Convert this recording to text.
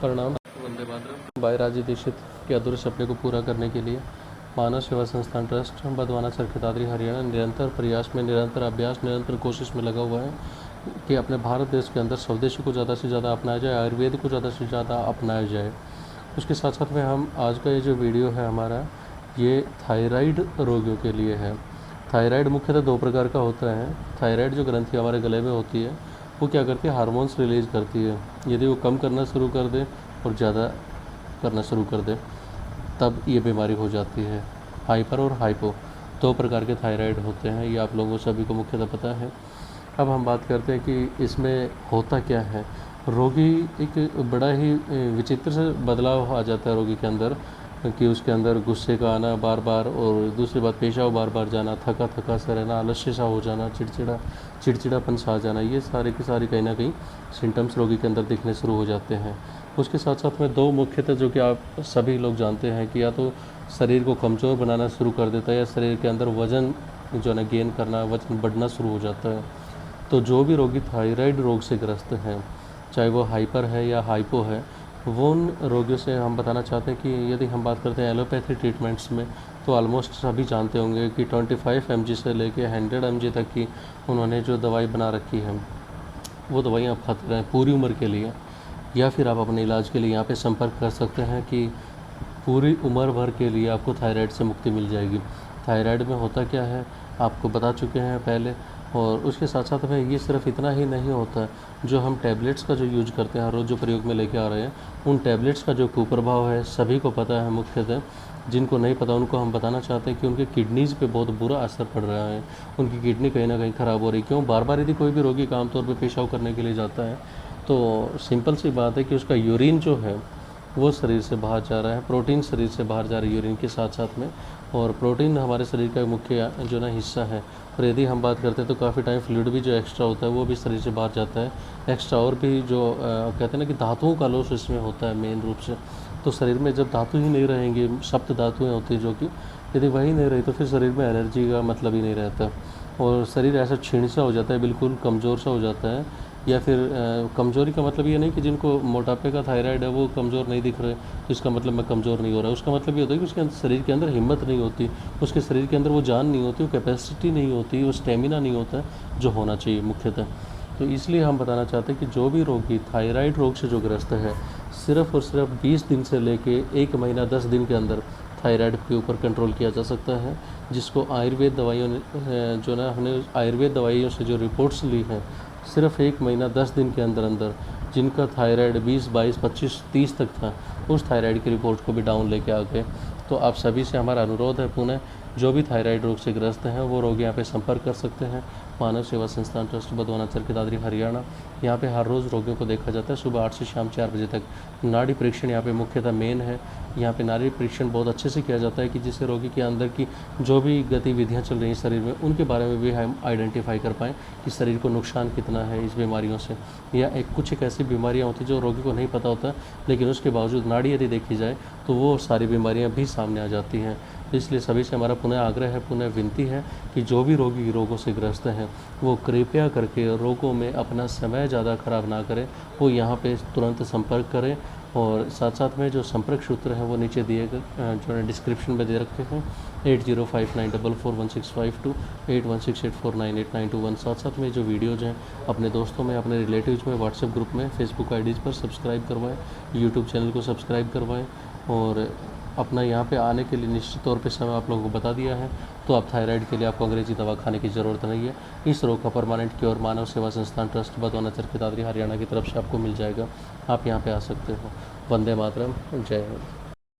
परिणाम वंदे मातरम। भाई राजी दीक्षित के अधूरे सपने को पूरा करने के लिए मानव सेवा संस्थान ट्रस्ट बधवाना चरखी दादरी हरियाणा निरंतर प्रयास में, निरंतर अभ्यास, निरंतर कोशिश में लगा हुआ है कि अपने भारत देश के अंदर स्वदेशी को ज़्यादा से ज़्यादा अपनाया जाए, आयुर्वेद को ज़्यादा से ज़्यादा अपनाया जाए। उसके साथ साथ में हम आज का ये जो वीडियो है हमारा, ये थायराइड रोगियों के लिए है। थायराइड मुख्यतः दो प्रकार का होता है। थायराइड जो ग्रंथि हमारे गले में होती है वो क्या करती है, हार्मोन्स रिलीज करती है। यदि वो कम करना शुरू कर दे और ज़्यादा करना शुरू कर दे तब ये बीमारी हो जाती है। हाइपर और हाइपो दो प्रकार के थायराइड होते हैं, ये आप लोगों सभी को मुख्यतः पता है। अब हम बात करते हैं कि इसमें होता क्या है। रोगी एक बड़ा ही विचित्र से बदलाव आ जाता है रोगी के अंदर, कि उसके अंदर गुस्से का आना बार बार, और दूसरी बात पेशाब बार बार जाना, थका थका सा रहना, आलस्य सा हो जाना, चिड़चिड़ापन सा आ जाना, ये सारे की सारी कहीं ना कहीं सिम्टम्स रोगी के अंदर दिखने शुरू हो जाते हैं। उसके साथ साथ में दो मुख्यतः जो कि आप सभी लोग जानते हैं कि या तो शरीर को कमज़ोर बनाना शुरू कर देता है या शरीर के अंदर वज़न जो है ना गेन करना, वज़न बढ़ना शुरू हो जाता है। तो जो भी रोगी थायराइड रोग से ग्रस्त हैं, चाहे वो हाइपर है या हाइपो है, वो उन रोगियों से हम बताना चाहते हैं कि यदि हम बात करते हैं एलोपैथी ट्रीटमेंट्स में, तो ऑलमोस्ट सभी जानते होंगे कि 25 mg से लेके 100 mg तक की उन्होंने जो दवाई बना रखी है वो दवाई आप खाते रहें पूरी उम्र के लिए, या फिर आप अपने इलाज के लिए यहाँ पे संपर्क कर सकते हैं कि पूरी उम्र भर के लिए आपको थायराइड से मुक्ति मिल जाएगी। थायराइड में होता क्या है आपको बता चुके हैं पहले। और उसके साथ साथ में ये सिर्फ इतना ही नहीं होता, जो हम टैबलेट्स का जो यूज करते हैं हर रोज़, जो प्रयोग में लेके आ रहे हैं, उन टैबलेट्स का जो कुप्रभाव है सभी को पता है। मुख्यतः जिनको नहीं पता उनको हम बताना चाहते हैं कि उनके किडनीज़ पे बहुत बुरा असर पड़ रहा है, उनकी किडनी कहीं ना कहीं ख़राब हो रही है। क्यों? बार बार यदि कोई भी रोगी का आमतौर पर पेशाब करने के लिए जाता है तो सिंपल सी बात है कि उसका यूरिन जो है वो शरीर से बाहर जा रहा है, प्रोटीन शरीर से बाहर जा रहा है यूरिन के साथ साथ में। और प्रोटीन हमारे शरीर का मुख्य जो ना हिस्सा है। और यदि हम बात करते हैं तो काफ़ी टाइम फ्लूइड भी जो एक्स्ट्रा होता है वो भी शरीर से बाहर जाता है एक्स्ट्रा। और भी जो कहते हैं ना कि धातुओं का लॉस इसमें होता है मेन रूप से। तो शरीर में जब धातु ही नहीं रहेंगी, सप्त धातुएँ होती हैं जो कि यदि वही नहीं रही तो फिर शरीर में एनर्जी का मतलब ही नहीं रहता, और शरीर ऐसा क्षीण सा हो जाता है, बिल्कुल कमज़ोर सा हो जाता है। या फिर कमज़ोरी का मतलब ये नहीं कि जिनको मोटापे का थायराइड है वो कमज़ोर नहीं दिख रहे तो इसका मतलब मैं कमज़ोर नहीं हो रहा है। उसका मतलब ये होता है कि उसके शरीर के अंदर हिम्मत नहीं होती, उसके शरीर के अंदर वो जान नहीं होती, वो कैपेसिटी नहीं होती, वो स्टेमिना नहीं होता जो होना चाहिए मुख्यतः। तो इसलिए हम बताना चाहते हैं कि जो भी रोगी थायराइड रोग से जो ग्रस्त है, सिर्फ और सिर्फ 20 दिन से लेके 1 महीना 10 दिन के अंदर थायराइड के ऊपर कंट्रोल किया जा सकता है, जिसको आयुर्वेद दवाइयों ने जो ना हमने आयुर्वेद दवाइयों से जो रिपोर्ट्स ली हैं, सिर्फ 1 महीना 10 दिन के अंदर अंदर जिनका थायराइड 20, 22, 25, 30 तक था, उस थायराइड की रिपोर्ट को भी डाउन लेके आ गए। तो आप सभी से हमारा अनुरोध है, पुनः जो भी थायराइड रोग से ग्रस्त हैं वो रोग यहाँ पे संपर्क कर सकते हैं। मानव सेवा संस्थान ट्रस्ट बधवाना चरखी दादरी हरियाणा, यहाँ पे हर रोज़ रोगियों को देखा जाता है सुबह 8 से शाम 4 बजे तक। नाड़ी परीक्षण यहाँ पे मुख्यतः मेन है। यहाँ पे नाड़ी परीक्षण बहुत अच्छे से किया जाता है कि जिससे रोगी के अंदर की जो भी गतिविधियाँ चल रही हैं शरीर में, उनके बारे में भी हम आइडेंटिफाई कर पाएँ कि शरीर को नुकसान कितना है इस बीमारियों से। या कुछ एक ऐसी बीमारियाँ होती हैं जो रोगी को नहीं पता होता, लेकिन उसके बावजूद नाड़ी यदि देखी जाए तो वो सारी बीमारियाँ भी सामने आ जाती हैं। इसलिए सभी से हमारा पुनः आग्रह है, पुनः विनती है कि जो भी रोगी रोगों से ग्रस्त हैं वो कृपया करके रोगों में अपना समय ज़्यादा खराब ना करें, वो यहाँ पे तुरंत संपर्क करें। और साथ साथ में जो संपर्क सूत्र हैं वो नीचे दिए गए जो है डिस्क्रिप्शन में दे रखे हैं, 8059441652, 8168498921। साथ साथ में जो वीडियोज़ हैं अपने दोस्तों में, अपने रिलेटिव्स में, व्हाट्सएप ग्रुप में, फेसबुक आईडीज़ पर सब्सक्राइब करवाएं, यूट्यूब चैनल को सब्सक्राइब करवाएं। और अपना यहाँ पे आने के लिए निश्चित तौर पे समय आप लोगों को बता दिया है, तो अब थायराइड के लिए आपको अंग्रेजी दवा खाने की ज़रूरत नहीं है। इस रोग का परमानेंट क्योर मानव सेवा संस्थान ट्रस्ट बधवाना चरखी दादरी हरियाणा की तरफ से आपको मिल जाएगा। आप यहाँ पे आ सकते हो। वंदे मातरम, जय हिंद।